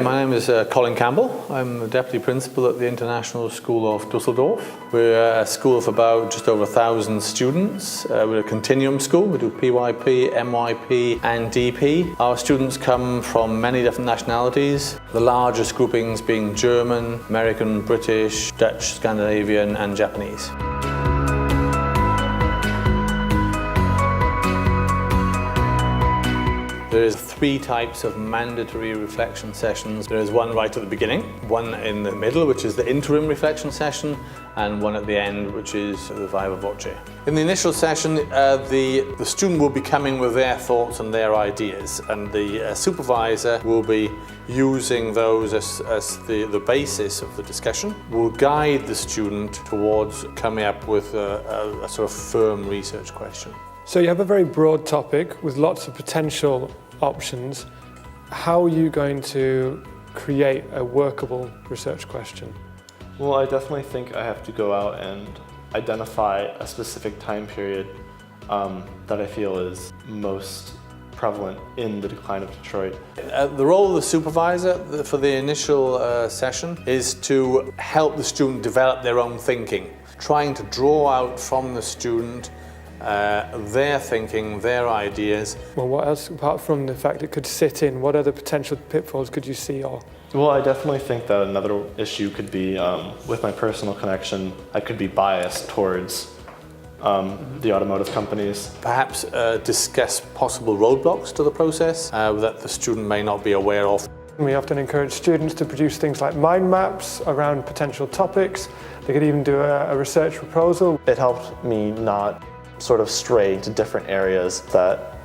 My name is Colin Campbell. I'm the Deputy Principal at the International School of Dusseldorf. We're a school of about just over 1,000 students. We're a continuum school. We do PYP, MYP and DP. Our students come from many different nationalities, the largest groupings being German, American, British, Dutch, Scandinavian and Japanese. There is 3 types of mandatory reflection sessions. There is one right at the beginning, one in the middle, which is the interim reflection session, and one at the end, which is the viva voce. In the initial session, the student will be coming with their thoughts and their ideas, and the supervisor will be using those as the basis of the discussion, will guide the student towards coming up with a sort of firm research question. So you have a very broad topic with lots of potential options. How are you going to create a workable research question? Well, I definitely think I have to go out and identify a specific time period that I feel is most prevalent in the decline of Detroit. The role of the supervisor for the initial session is to help the student develop their own thinking, trying to draw out from the student their thinking, their ideas. Well, what else, apart from the fact it could sit in, what other potential pitfalls could you see? Well, I definitely think that another issue could be, with my personal connection, I could be biased towards the automotive companies. Perhaps discuss possible roadblocks to the process that the student may not be aware of. We often encourage students to produce things like mind maps around potential topics. They could even do a research proposal. It helped me not sort of stray into different areas that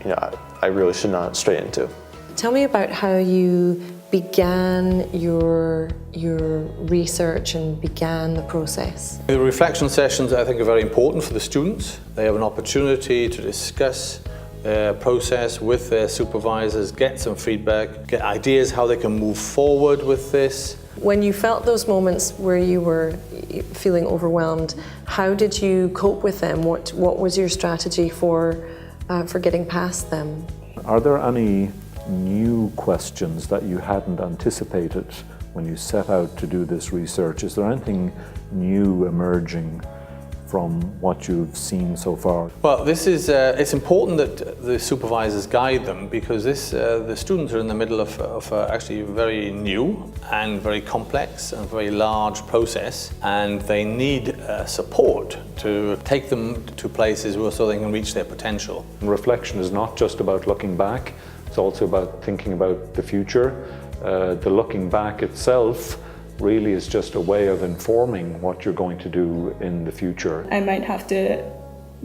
I really should not stray into. Tell me about how you began your research and began the process. The reflection sessions, I think, are very important for the students. They have an opportunity to discuss their process with their supervisors, get some feedback, get ideas how they can move forward with this. When you felt those moments where you were feeling overwhelmed, how did you cope with them? What was your strategy for getting past them? Are there any new questions that you hadn't anticipated when you set out to do this research? Is there anything new emerging from what you've seen so far? Well, this is it's important that the supervisors guide them, because the students are in the middle of actually very new and very complex and very large process, and they need support to take them to places so they can reach their potential. Reflection is not just about looking back, it's also about thinking about the future. The looking back itself really is just a way of informing what you're going to do in the future. I might have to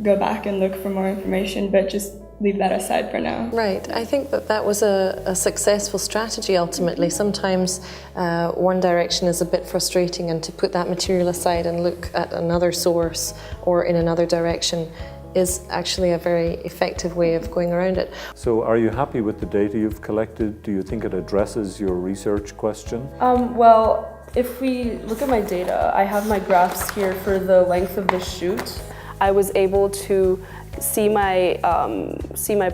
go back and look for more information, but just leave that aside for now. Right, I think that was a successful strategy ultimately. Sometimes one direction is a bit frustrating, and to put that material aside and look at another source or in another direction is actually a very effective way of going around it. So are you happy with the data you've collected? Do you think it addresses your research question? Well, if we look at my data, I have my graphs here for the length of the shoot. I was able to see my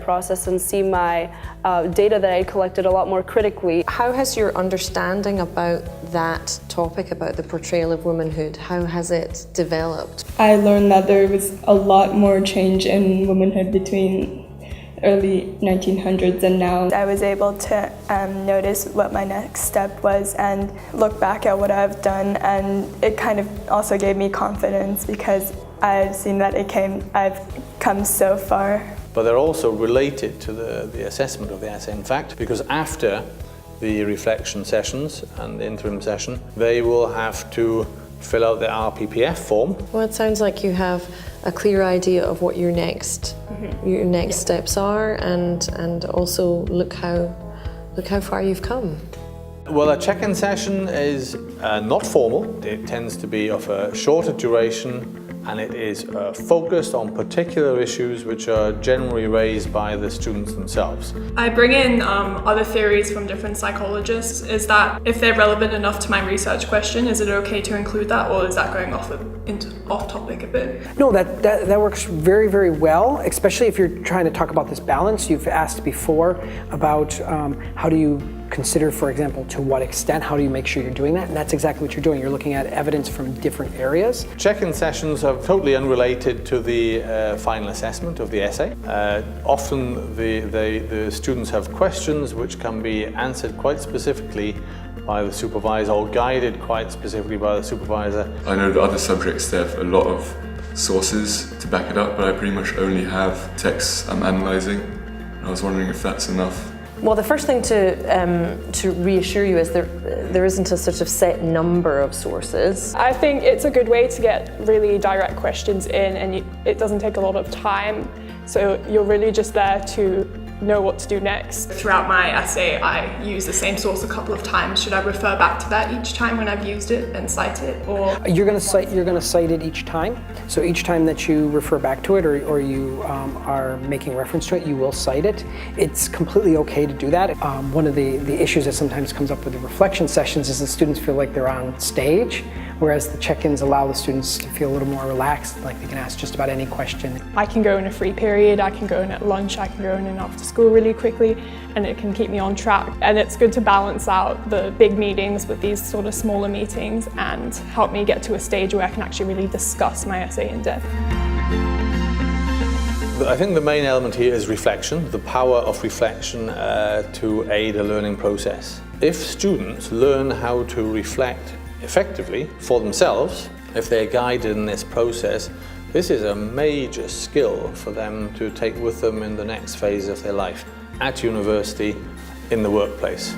process and see my data that I collected a lot more critically. How has your understanding about that topic, about the portrayal of womanhood, how has it developed? I learned that there was a lot more change in womanhood between early 1900s and now. I was able to notice what my next step was and look back at what I've done, and it kind of also gave me confidence because I've seen that I've come so far. But they're also related to the assessment of the essay, in fact, because after the reflection sessions and the interim session, they will have to fill out the RPPF form. Well, it sounds like you have a clear idea of what your next steps are, and also look how far you've come. Well, a check-in session is not formal. It tends to be of a shorter duration, and it is focused on particular issues which are generally raised by the students themselves. I bring in other theories from different psychologists. Is that if they're relevant enough to my research question, is it okay to include that, or is that going off topic a bit? No, that works very, very well, especially if you're trying to talk about this balance. You've asked before about how do you consider, for example, to what extent, how do you make sure you're doing that? And that's exactly what you're doing. You're looking at evidence from different areas. Check-in sessions are totally unrelated to the final assessment of the essay. Often the students have questions which can be answered quite specifically by the supervisor or guided quite specifically by the supervisor. I know that other subjects they have a lot of sources to back it up, but I pretty much only have texts I'm analysing. I was wondering if that's enough. Well, the first thing to reassure you is there isn't a sort of set number of sources. I think it's a good way to get really direct questions in, and it doesn't take a lot of time, so you're really just there to know what to do next. Throughout my essay, I use the same source a couple of times. Should I refer back to that each time when I've used it and cite it, or? You're going to cite it each time. So each time that you refer back to it or you are making reference to it, you will cite it. It's completely okay to do that. One of the issues that sometimes comes up with the reflection sessions is the students feel like they're on stage, whereas the check-ins allow the students to feel a little more relaxed, like they can ask just about any question. I can go in a free period, I can go in at lunch, I can go in and after school really quickly, and it can keep me on track. And it's good to balance out the big meetings with these sort of smaller meetings and help me get to a stage where I can actually really discuss my essay in depth. I think the main element here is reflection, the power of reflection to aid a learning process. If students learn how to reflect effectively for themselves, if they're guided in this process, this is a major skill for them to take with them in the next phase of their life, at university, in the workplace.